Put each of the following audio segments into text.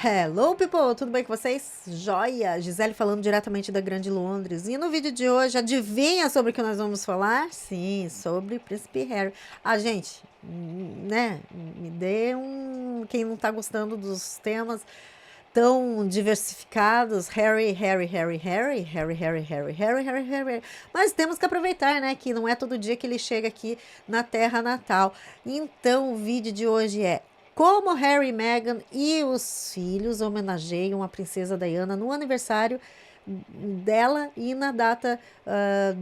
Hello, people! Tudo bem com vocês? Joia! Gisele falando diretamente da Grande Londres. E no vídeo de hoje, adivinha sobre o que nós vamos falar? Sim, sobre Príncipe Harry. Ah, gente, né? Me dê um... Quem não tá gostando dos temas tão diversificados, Harry, Harry, Harry, Harry, Harry, Harry, Harry, Harry, Harry, Harry. Mas temos que aproveitar, né? Que não é todo dia que ele chega aqui na terra natal. Então, o vídeo de hoje é como Harry, Meghan e os filhos homenageiam a princesa Diana no aniversário dela e na data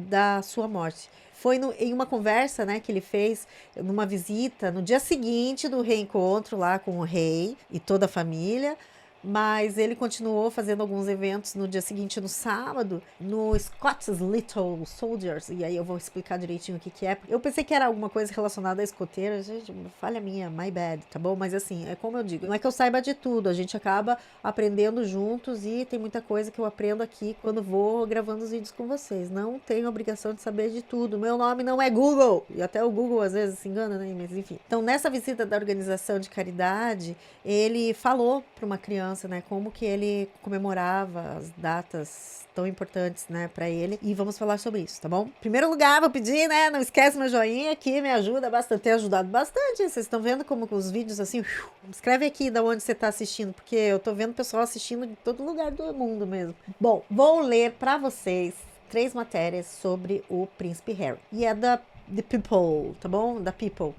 da sua morte. Foi em uma conversa, né, que ele fez numa visita no dia seguinte do reencontro lá com o rei e toda a família. Mas ele continuou fazendo alguns eventos no dia seguinte, no sábado, no Scott's Little Soldiers. E aí eu vou explicar direitinho o que que é. Eu pensei que era alguma coisa relacionada a escoteiro. Gente, falha minha, my bad, tá bom? Mas assim, é como eu digo, não é que eu saiba de tudo. A gente acaba aprendendo juntos e tem muita coisa que eu aprendo aqui quando vou gravando os vídeos com vocês. Não tenho obrigação de saber de tudo. Meu nome não é Google. E até o Google às vezes se engana, né? Mas enfim. Então, nessa visita da organização de caridade, ele falou para uma criança, né, como que ele comemorava as datas tão importantes, né, para ele, e vamos falar sobre isso, tá bom? Em primeiro lugar, vou pedir, né, não esquece meu joinha que me ajuda bastante, tem ajudado bastante. Vocês estão vendo como os vídeos assim, escreve aqui da onde você tá assistindo, porque eu tô vendo pessoal assistindo de todo lugar do mundo mesmo. Bom, vou ler para vocês 3 matérias sobre o Príncipe Harry, e é da The People, tá bom? Da People.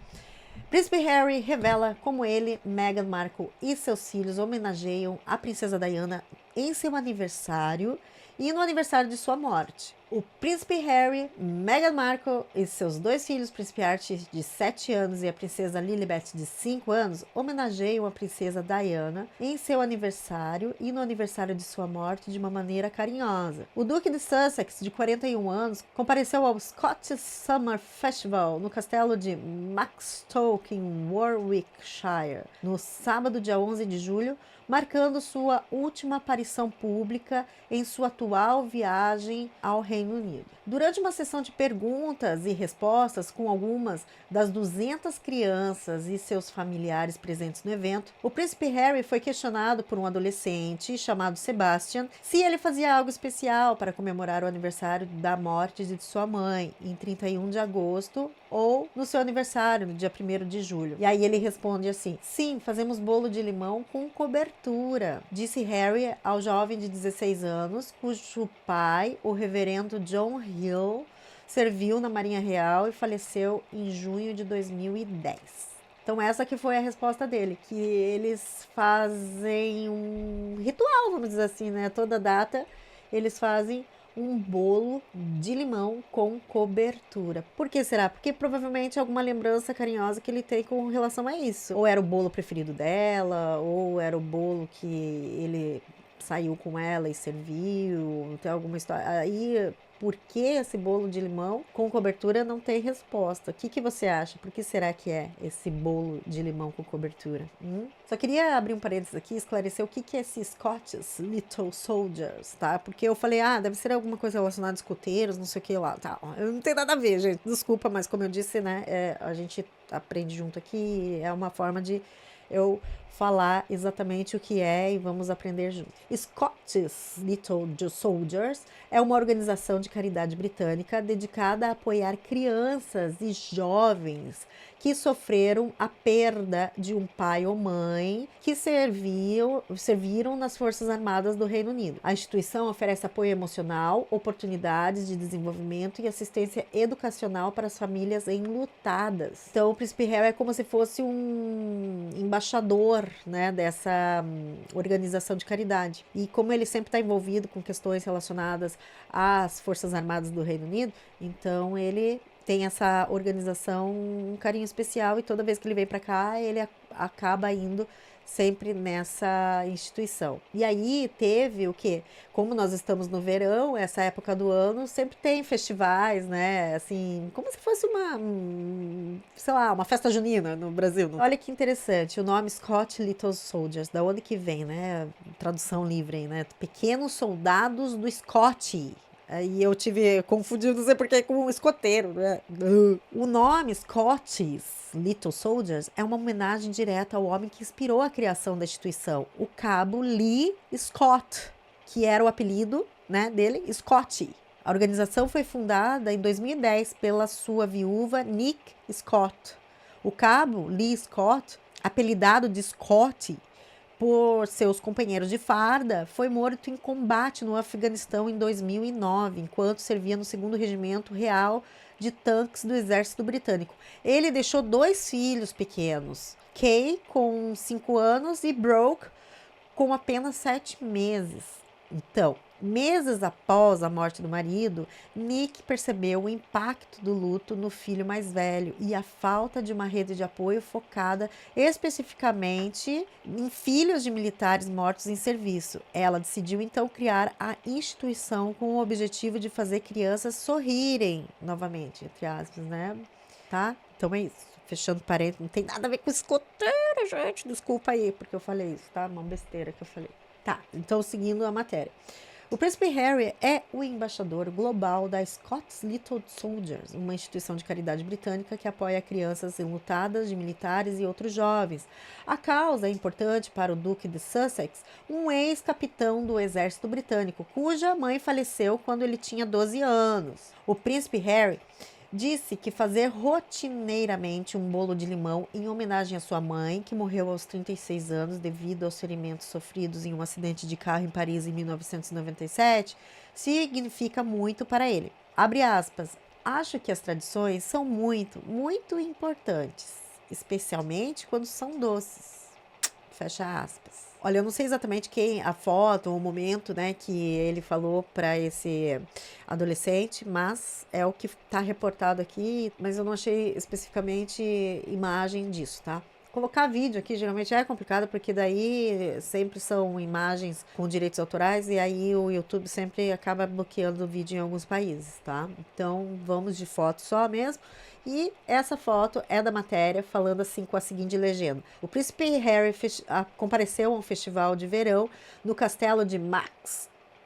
Príncipe Harry revela como ele, Meghan Markle e seus filhos homenageiam a princesa Diana em seu aniversário e no aniversário de sua morte. O príncipe Harry, Meghan Markle e seus 2 filhos, o príncipe Archie de 7 anos e a princesa Lilibet de 5 anos, homenageiam a princesa Diana em seu aniversário e no aniversário de sua morte de uma maneira carinhosa. O duque de Sussex, de 41 anos, compareceu ao Scottish Summer Festival no castelo de Maxstoke, em Warwickshire, no sábado, dia 11 de julho, marcando sua última aparição pública em sua atual viagem ao Reino Unido. Durante uma sessão de perguntas e respostas com algumas das 200 crianças e seus familiares presentes no evento, o príncipe Harry foi questionado por um adolescente chamado Sebastian se ele fazia algo especial para comemorar o aniversário da morte de sua mãe, em 31 de agosto, ou no seu aniversário, no dia 1º de julho. E aí ele responde assim: sim, fazemos bolo de limão com cobertura, disse Harry ao jovem de 16 anos, cujo pai, o reverendo John Hill, serviu na Marinha Real e faleceu em junho de 2010. Então essa que foi a resposta dele, que eles fazem um ritual, vamos dizer assim, né? Toda data eles fazem um bolo de limão com cobertura. Por que será? Porque provavelmente é alguma lembrança carinhosa que ele tem com relação a isso. Ou era o bolo preferido dela, ou era o bolo que ele saiu com ela e serviu. Tem alguma história aí. Por que esse bolo de limão com cobertura não tem resposta? O que você acha? Por que será que é esse bolo de limão com cobertura? Só queria abrir um parênteses aqui e esclarecer o que é esse Scott's Little Soldiers, tá? Porque eu falei, deve ser alguma coisa relacionada a escoteiros, não sei o que lá, tá? Não tem nada a ver, gente. Desculpa, mas como eu disse, né? A gente aprende junto aqui, é uma forma de eu falar exatamente o que é e vamos aprender juntos. Scott's Little Soldiers é uma organização de caridade britânica dedicada a apoiar crianças e jovens que sofreram a perda de um pai ou mãe que serviram nas Forças Armadas do Reino Unido. A instituição oferece apoio emocional, oportunidades de desenvolvimento e assistência educacional para as famílias enlutadas. Então, o Príncipe Harry é como se fosse um embaixador, né, dessa organização de caridade. E como ele sempre está envolvido com questões relacionadas às Forças Armadas do Reino Unido, então ele tem essa organização, um carinho especial, e toda vez que ele vem para cá, ele acaba indo sempre nessa instituição. E aí teve o quê? Como nós estamos no verão, essa época do ano, sempre tem festivais, né? Assim, como se fosse sei lá, uma festa junina no Brasil. Olha que interessante, o nome Scott Little Soldiers, da onde que vem, né? Tradução livre aí, né? Pequenos soldados do Scott. Aí eu tive confundido, não sei porquê, com um escoteiro, né? O nome Scotty's Little Soldiers é uma homenagem direta ao homem que inspirou a criação da instituição, o cabo Lee Scott, que era o apelido, né, dele, Scotty. A organização foi fundada em 2010 pela sua viúva Nick Scott. O cabo Lee Scott, apelidado de Scotty por seus companheiros de farda, foi morto em combate no Afeganistão em 2009, enquanto servia no 2º Regimento Real de Tanques do Exército Britânico. Ele deixou 2 filhos pequenos, Kay, com 5 anos, e Brooke, com apenas 7 meses. Então, meses após a morte do marido, Nick percebeu o impacto do luto no filho mais velho e a falta de uma rede de apoio focada especificamente em filhos de militares mortos em serviço. Ela decidiu então criar a instituição com o objetivo de fazer crianças sorrirem novamente, entre aspas, né? Tá? Então é isso. Fechando parênteses, não tem nada a ver com escoteiro, gente. Desculpa aí, porque eu falei isso, tá? Uma besteira que eu falei. Tá, então seguindo a matéria. O Príncipe Harry é o embaixador global da Scott's Little Soldiers, uma instituição de caridade britânica que apoia crianças enlutadas de militares e outros jovens. A causa é importante para o Duque de Sussex, um ex-capitão do exército britânico, cuja mãe faleceu quando ele tinha 12 anos. O Príncipe Harry disse que fazer rotineiramente um bolo de limão em homenagem à sua mãe, que morreu aos 36 anos devido aos ferimentos sofridos em um acidente de carro em Paris em 1997, significa muito para ele. Abre aspas. Acho que as tradições são muito, muito importantes, especialmente quando são doces. Fecha aspas. Olha, eu não sei exatamente quem, a foto, o momento, né, que ele falou para esse adolescente, mas é o que está reportado aqui, mas eu não achei especificamente imagem disso, tá? Colocar vídeo aqui geralmente é complicado, porque daí sempre são imagens com direitos autorais e aí o YouTube sempre acaba bloqueando o vídeo em alguns países, tá? Então vamos de foto só mesmo. E essa foto é da matéria, falando assim com a seguinte legenda. O príncipe Harry compareceu a um festival de verão no castelo de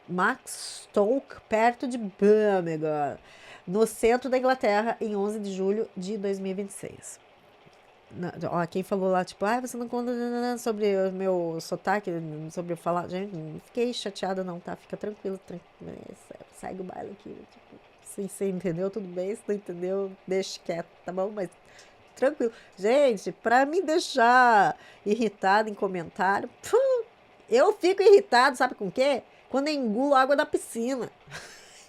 Maxstoke, perto de Birmingham, no centro da Inglaterra, em 11 de julho de 2026. Ó, quem falou lá, tipo, você não conta sobre o meu sotaque, sobre eu falar. Gente, não fiquei chateada não, tá? Fica tranquilo, segue o baile aqui, tipo, se você entendeu, tudo bem, se não entendeu, deixa quieto, tá bom? Mas tranquilo. Gente, pra me deixar irritada em comentário, eu fico irritado, sabe com o quê? Quando eu engulo água da piscina.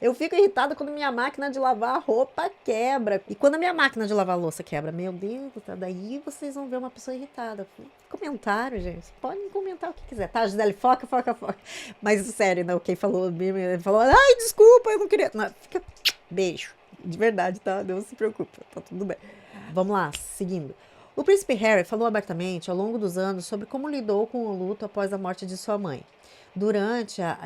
Eu fico irritada quando minha máquina de lavar roupa quebra. E quando a minha máquina de lavar louça quebra, meu Deus, daí vocês vão ver uma pessoa irritada. Comentário, gente. Podem comentar o que quiser, tá? Gisele, foca. Mas sério, não, quem falou, ele falou, ai, desculpa, eu não queria. Não, fica. Beijo. De verdade, tá? Não se preocupa, tá tudo bem. Vamos lá, seguindo. O príncipe Harry falou abertamente ao longo dos anos sobre como lidou com o luto após a morte de sua mãe. Durante a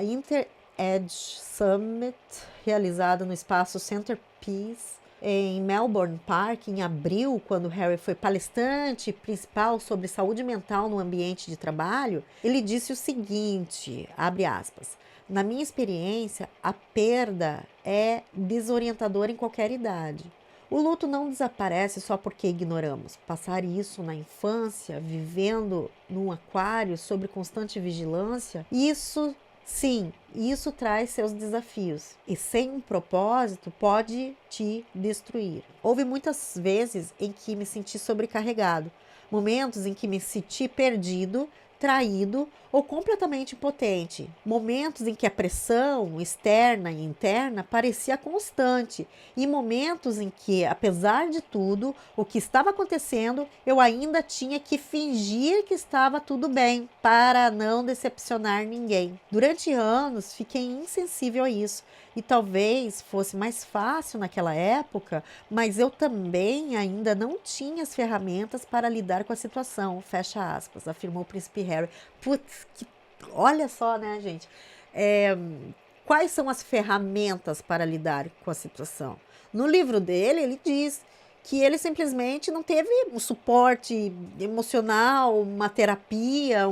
Edge Summit, realizada no espaço Centerpiece, em Melbourne Park, em abril, quando Harry foi palestrante principal sobre saúde mental no ambiente de trabalho, ele disse o seguinte, abre aspas, na minha experiência, a perda é desorientadora em qualquer idade. O luto não desaparece só porque ignoramos. Passar isso na infância, vivendo num aquário sob constante vigilância, sim, isso traz seus desafios e sem um propósito pode te destruir. Houve muitas vezes em que me senti sobrecarregado, momentos em que me senti perdido, traído ou completamente impotente, momentos em que a pressão externa e interna parecia constante e momentos em que, apesar de tudo, o que estava acontecendo, eu ainda tinha que fingir que estava tudo bem para não decepcionar ninguém. Durante anos, fiquei insensível a isso e talvez fosse mais fácil naquela época, mas eu também ainda não tinha as ferramentas para lidar com a situação, fecha aspas, afirmou o príncipe Harry. Putz, olha só, né, gente? Quais são as ferramentas para lidar com a situação? No livro dele, ele diz que ele simplesmente não teve um suporte emocional, uma terapia,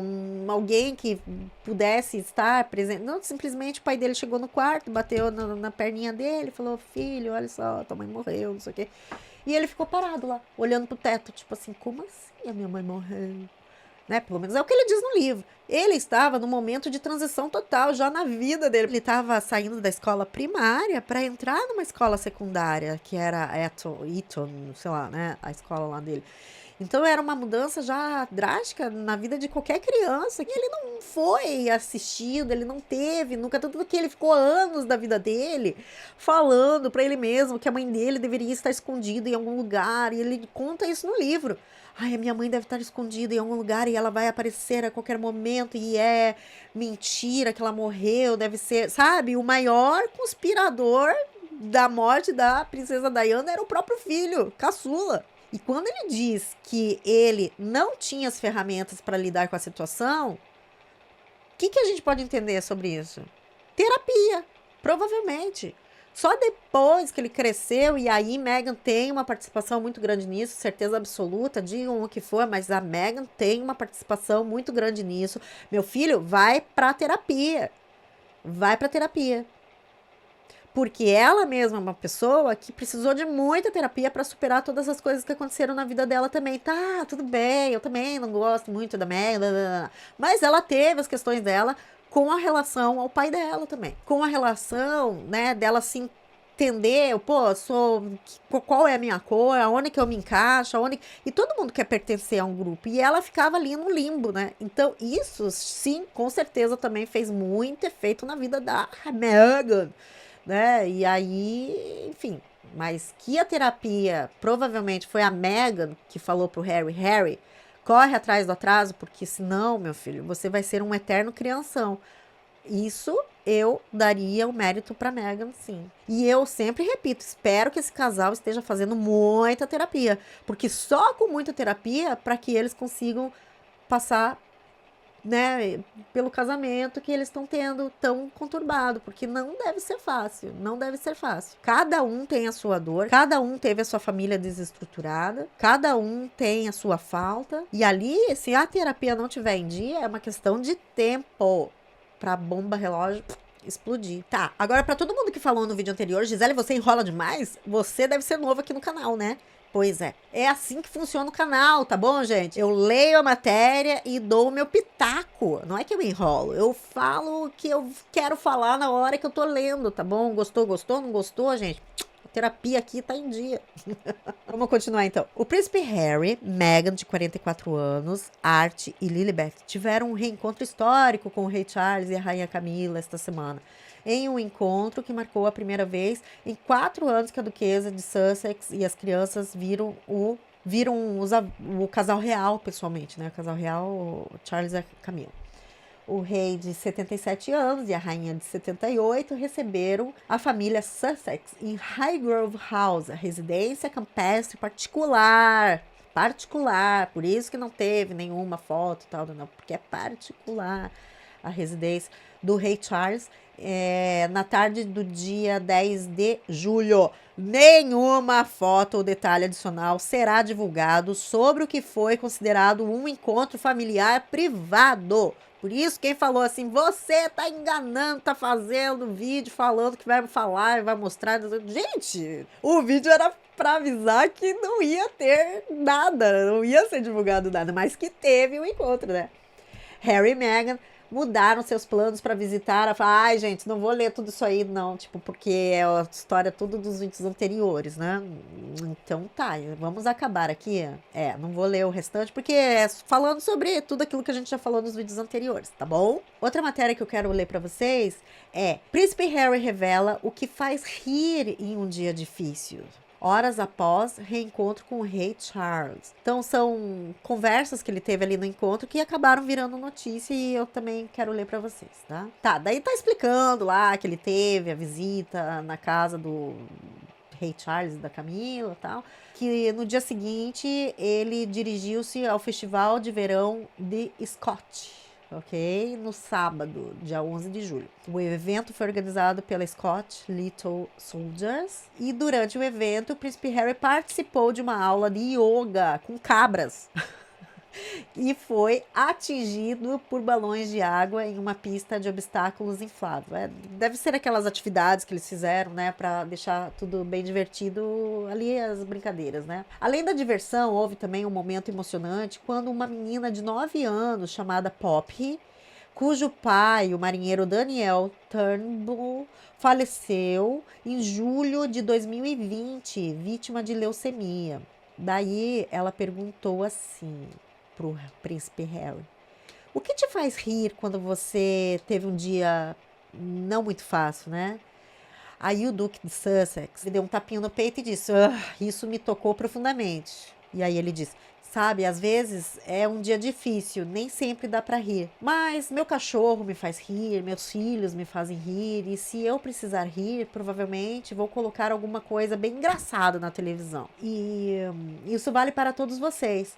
alguém que pudesse estar presente. Não, simplesmente o pai dele chegou no quarto, bateu na perninha dele, falou: filho, olha só, tua mãe morreu, não sei o quê. E ele ficou parado lá, olhando pro teto, tipo assim, como assim a minha mãe morreu? Né? Pelo menos é o que ele diz no livro. Ele estava num momento de transição total já na vida dele. Ele estava saindo da escola primária para entrar numa escola secundária, que era Eton, sei lá, né? A escola lá dele. Então era uma mudança já drástica na vida de qualquer criança. E ele não foi assistido, ele não teve, nunca. Tanto que ele ficou anos da vida dele falando para ele mesmo que a mãe dele deveria estar escondida em algum lugar. E ele conta isso no livro. Ai, a minha mãe deve estar escondida em algum lugar e ela vai aparecer a qualquer momento. E é mentira que ela morreu, deve ser, sabe? O maior conspirador da morte da princesa Diana era o próprio filho, caçula. E quando ele diz que ele não tinha as ferramentas para lidar com a situação, o que a gente pode entender sobre isso? Terapia, provavelmente. Só depois que ele cresceu, e aí Meghan tem uma participação muito grande nisso, certeza absoluta, digam o que for, mas a Meghan tem uma participação muito grande nisso. Meu filho, vai pra terapia. Vai pra terapia. Porque ela mesma é uma pessoa que precisou de muita terapia para superar todas as coisas que aconteceram na vida dela também. Tá, tudo bem, eu também não gosto muito da Meghan, mas ela teve as questões dela com a relação ao pai dela também. Com a relação, né, dela se entender, pô, qual é a minha cor, aonde que eu me encaixo, aonde... E todo mundo quer pertencer a um grupo. E ela ficava ali no limbo, né? Então, isso, sim, com certeza também fez muito efeito na vida da Meghan, né? E aí, enfim, mas que a terapia provavelmente foi a Meghan que falou pro Harry, corre atrás do atraso, porque senão, meu filho, você vai ser um eterno crianção. Isso eu daria o mérito para Meghan, sim. E eu sempre repito, espero que esse casal esteja fazendo muita terapia, porque só com muita terapia para que eles consigam passar, né, pelo casamento que eles estão tendo tão conturbado, porque não deve ser fácil, não deve ser fácil. Cada um tem a sua dor, cada um teve a sua família desestruturada, cada um tem a sua falta, e ali, se a terapia não tiver em dia, é uma questão de tempo pra bomba relógio explodir. Tá, agora pra todo mundo que falou no vídeo anterior, Gisele, você enrola demais? Você deve ser novo aqui no canal, né? Pois é. É assim que funciona o canal, tá bom, gente? Eu leio a matéria e dou o meu pitaco. Não é que eu enrolo. Eu falo o que eu quero falar na hora que eu tô lendo, tá bom? Gostou, gostou? Não gostou, gente? A terapia aqui tá em dia. Vamos continuar então. O príncipe Harry, Meghan, de 44 anos, Art e Lilibet tiveram um reencontro histórico com o rei Charles e a rainha Camila esta semana, em um encontro que marcou a primeira vez em 4 anos que a duquesa de Sussex e as crianças viram o casal real pessoalmente, né? O casal real, Charles e a Camila. O rei de 77 anos e a rainha de 78 receberam a família Sussex em Highgrove House, a residência campestre particular. Particular, por isso que não teve nenhuma foto e tal, não, porque é particular a residência do rei Charles, na tarde do dia 10 de julho. Nenhuma foto ou detalhe adicional será divulgado sobre o que foi considerado um encontro familiar privado. Por isso, quem falou assim, você tá enganando, tá fazendo vídeo falando que vai falar e vai mostrar. Gente, o vídeo era pra avisar que não ia ter nada, não ia ser divulgado nada, mas que teve um encontro, né? Harry e Meghan mudaram seus planos para visitar. Ai, gente, não vou ler tudo isso aí, não. Tipo, porque é a história tudo dos vídeos anteriores, né? Então tá, vamos acabar aqui. Não vou ler o restante, porque é falando sobre tudo aquilo que a gente já falou nos vídeos anteriores, tá bom? Outra matéria que eu quero ler para vocês é: Príncipe Harry revela o que faz rir em um dia difícil. Horas após reencontro com o rei Charles. Então são conversas que ele teve ali no encontro que acabaram virando notícia e eu também quero ler para vocês, tá? Tá, daí tá explicando lá que ele teve a visita na casa do rei Charles e da Camila e tal, que no dia seguinte ele dirigiu-se ao festival de verão de Scott. ok? No sábado, dia 11 de julho. O evento foi organizado pela Scott Little Soldiers e durante o evento o príncipe Harry participou de uma aula de yoga com cabras e foi atingido por balões de água em uma pista de obstáculos inflável. Deve ser aquelas atividades que eles fizeram, né, para deixar tudo bem divertido ali, as brincadeiras, né? Além da diversão, houve também um momento emocionante quando uma menina de 9 anos chamada Poppy, cujo pai, o marinheiro Daniel Turnbull, faleceu em julho de 2020, vítima de leucemia. Daí ela perguntou assim pro príncipe Harry: o que te faz rir quando você teve um dia não muito fácil, né? Aí o Duque de Sussex deu um tapinha no peito e disse: isso me tocou profundamente. E aí ele disse: sabe, às vezes é um dia difícil, nem sempre dá para rir. Mas meu cachorro me faz rir, meus filhos me fazem rir, e se eu precisar rir, provavelmente vou colocar alguma coisa bem engraçada na televisão. E isso vale para todos vocês.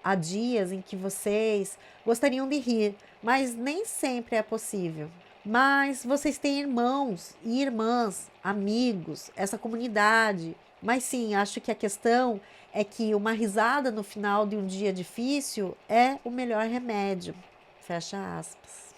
Há dias em que vocês gostariam de rir, mas nem sempre é possível. Mas vocês têm irmãos e irmãs, amigos, essa comunidade. Mas sim, acho que a questão é que uma risada no final de um dia difícil é o melhor remédio. Fecha aspas.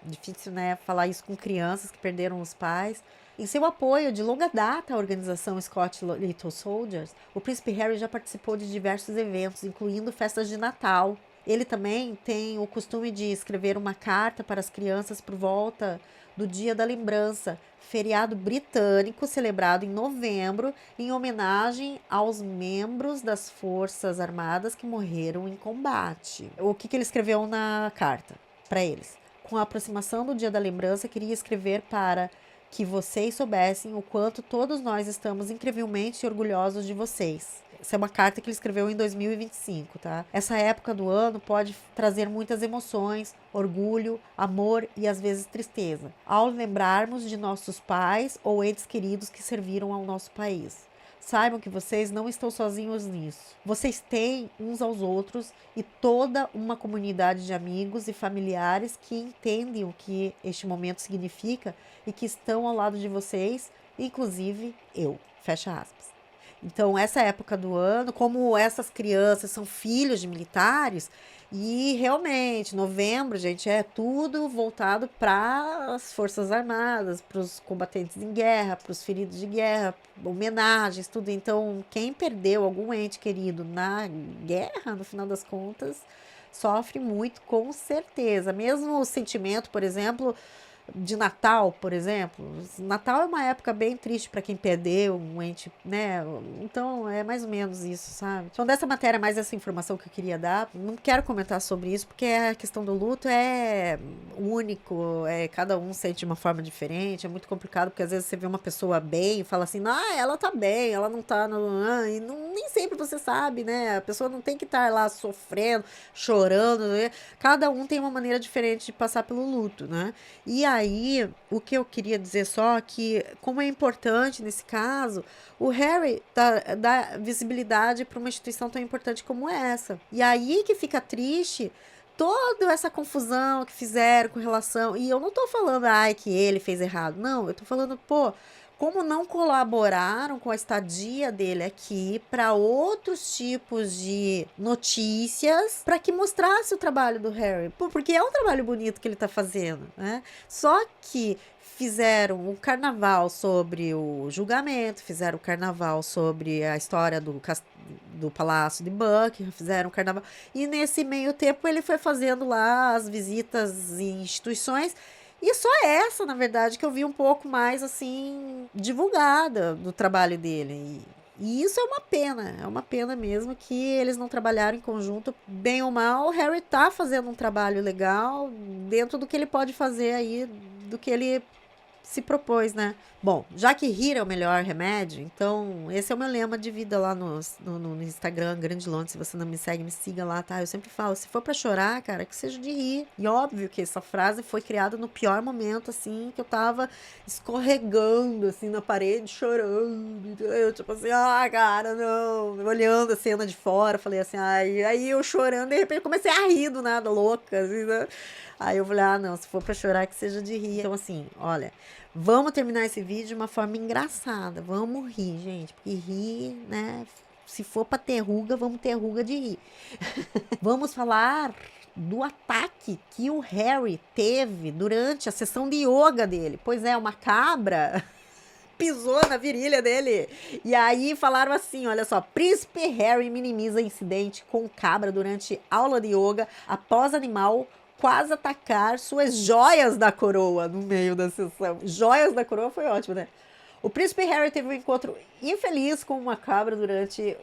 Difícil, né? Falar isso com crianças que perderam os pais. Em seu apoio de longa data à organização Scott Little Soldiers, o príncipe Harry já participou de diversos eventos, incluindo festas de Natal. Ele também tem o costume de escrever uma carta para as crianças por volta do Dia da Lembrança, feriado britânico celebrado em novembro, em homenagem aos membros das Forças Armadas que morreram em combate. O que ele escreveu na carta para eles? Com a aproximação do Dia da Lembrança, queria escrever para que vocês soubessem o quanto todos nós estamos incrivelmente orgulhosos de vocês. Essa é uma carta que ele escreveu em 2025, tá? Essa época do ano pode trazer muitas emoções, orgulho, amor e às vezes tristeza, ao lembrarmos de nossos pais ou entes queridos que serviram ao nosso país. Saibam que vocês não estão sozinhos nisso. Vocês têm uns aos outros e toda uma comunidade de amigos e familiares que entendem o que este momento significa e que estão ao lado de vocês, inclusive eu. Fecha aspas. Então, essa época do ano, como essas crianças são filhos de militares, e realmente, novembro, gente, é tudo voltado para as Forças Armadas, para os combatentes em guerra, para os feridos de guerra, homenagens, tudo. Então, quem perdeu algum ente querido na guerra, no final das contas, sofre muito, com certeza. Mesmo o sentimento, por exemplo, de Natal, por exemplo. Natal é uma época bem triste para quem perdeu um ente, né? Então é mais ou menos isso, sabe? Então, dessa matéria, mais essa informação que eu queria dar. Não quero comentar sobre isso, porque a questão do luto é único, cada um sente de uma forma diferente, é muito complicado, porque às vezes você vê uma pessoa bem e fala assim, ela tá bem, ela não tá e nem sempre você sabe, né? A pessoa não tem que estar lá sofrendo, chorando, né? Cada um tem uma maneira diferente de passar pelo luto, né? E aí, o que eu queria dizer só que, como é importante nesse caso, o Harry dá visibilidade para uma instituição tão importante como essa. E aí que fica triste toda essa confusão que fizeram com relação. E eu não tô falando, que ele fez errado. Não, eu tô falando, como não colaboraram com a estadia dele aqui para outros tipos de notícias para que mostrasse o trabalho do Harry. Porque é um trabalho bonito que ele está fazendo, né? Só que fizeram um carnaval sobre o julgamento, fizeram o carnaval sobre a história do Palácio de Buckingham, fizeram o carnaval. E nesse meio tempo ele foi fazendo lá as visitas em instituições. E só essa, na verdade, que eu vi um pouco mais, assim, divulgada do trabalho dele. E isso é uma pena mesmo que eles não trabalharam em conjunto, bem ou mal. O Harry tá fazendo um trabalho legal dentro do que ele pode fazer aí, do que ele se propôs, né? Bom, já que rir é o melhor remédio, então esse é o meu lema de vida lá no Instagram, Grande Londres. Se você não me segue, me siga lá, tá? Eu sempre falo, se for pra chorar, cara, que seja de rir. E óbvio que essa frase foi criada no pior momento, assim, que eu tava escorregando, assim, na parede, chorando. Eu, tipo assim, cara, não. Olhando a cena de fora, falei assim, ai. Aí eu chorando, de repente comecei a rir do nada, louca, assim, né? Aí eu falei, não, se for pra chorar, que seja de rir. Então, assim, olha, vamos terminar esse vídeo de uma forma engraçada. Vamos rir, gente. Porque rir, né? Se for pra ter ruga, vamos ter ruga de rir. Vamos falar do ataque que o Harry teve durante a sessão de yoga dele. Pois é, uma cabra pisou na virilha dele. E aí falaram assim, olha só, Príncipe Harry minimiza incidente com cabra durante aula de yoga após animal quase atacar suas joias da coroa no meio da sessão. Joias da coroa foi ótimo, né? O príncipe Harry teve um encontro infeliz com uma cabra durante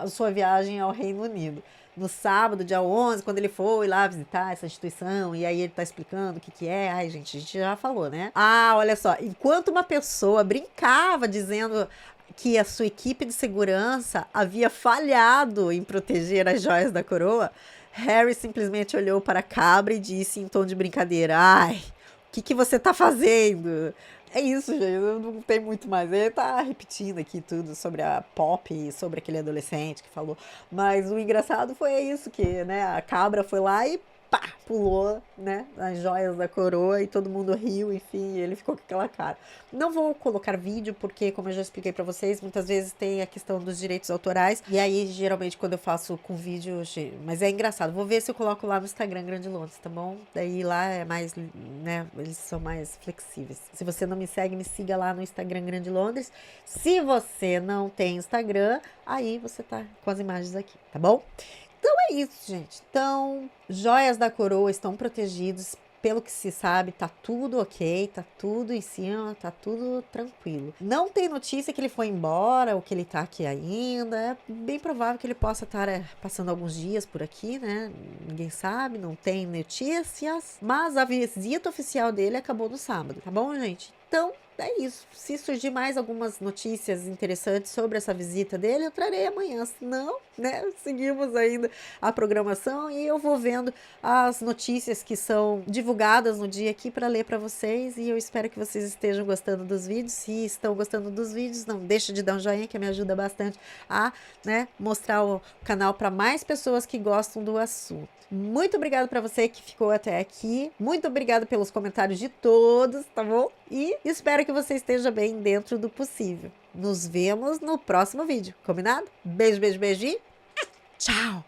sua viagem ao Reino Unido. No sábado, dia 11, quando ele foi lá visitar essa instituição, e aí ele tá explicando o que é. Ai, gente, a gente já falou, né? Olha só, enquanto uma pessoa brincava dizendo que a sua equipe de segurança havia falhado em proteger as joias da coroa, Harry simplesmente olhou para a cabra e disse em tom de brincadeira, ai, o que você tá fazendo? É isso, gente, não tem muito mais. Ele tá repetindo aqui tudo sobre a Pop e sobre aquele adolescente que falou. Mas o engraçado foi isso, que, né, a cabra foi lá e pá, pulou, né, as joias da coroa e todo mundo riu, enfim, e ele ficou com aquela cara. Não vou colocar vídeo porque, como eu já expliquei pra vocês, muitas vezes tem a questão dos direitos autorais, e aí, geralmente, quando eu faço com vídeo, mas é engraçado, vou ver se eu coloco lá no Instagram Grande Londres, tá bom? Daí lá é mais, né, eles são mais flexíveis. Se você não me segue, me siga lá no Instagram Grande Londres. Se você não tem Instagram, aí você tá com as imagens aqui, tá bom? Então é isso, gente. Então, joias da coroa estão protegidos. Pelo que se sabe, tá tudo ok, tá tudo em cima, tá tudo tranquilo. Não tem notícia que ele foi embora ou que ele tá aqui ainda. É bem provável que ele possa estar passando alguns dias por aqui, né? Ninguém sabe, não tem notícias. Mas a visita oficial dele acabou no sábado, tá bom, gente? Então, é isso. Se surgir mais algumas notícias interessantes sobre essa visita dele, eu trarei amanhã. Se não, né, seguimos ainda a programação e eu vou vendo as notícias que são divulgadas no dia aqui para ler para vocês. E eu espero que vocês estejam gostando dos vídeos. Se estão gostando dos vídeos, não deixa de dar um joinha, que me ajuda bastante a, né, mostrar o canal para mais pessoas que gostam do assunto. Muito obrigada para você que ficou até aqui. Muito obrigada pelos comentários de todos, tá bom? E espero que você esteja bem dentro do possível. Nos vemos no próximo vídeo, combinado? Beijo, beijo, beijo e tchau!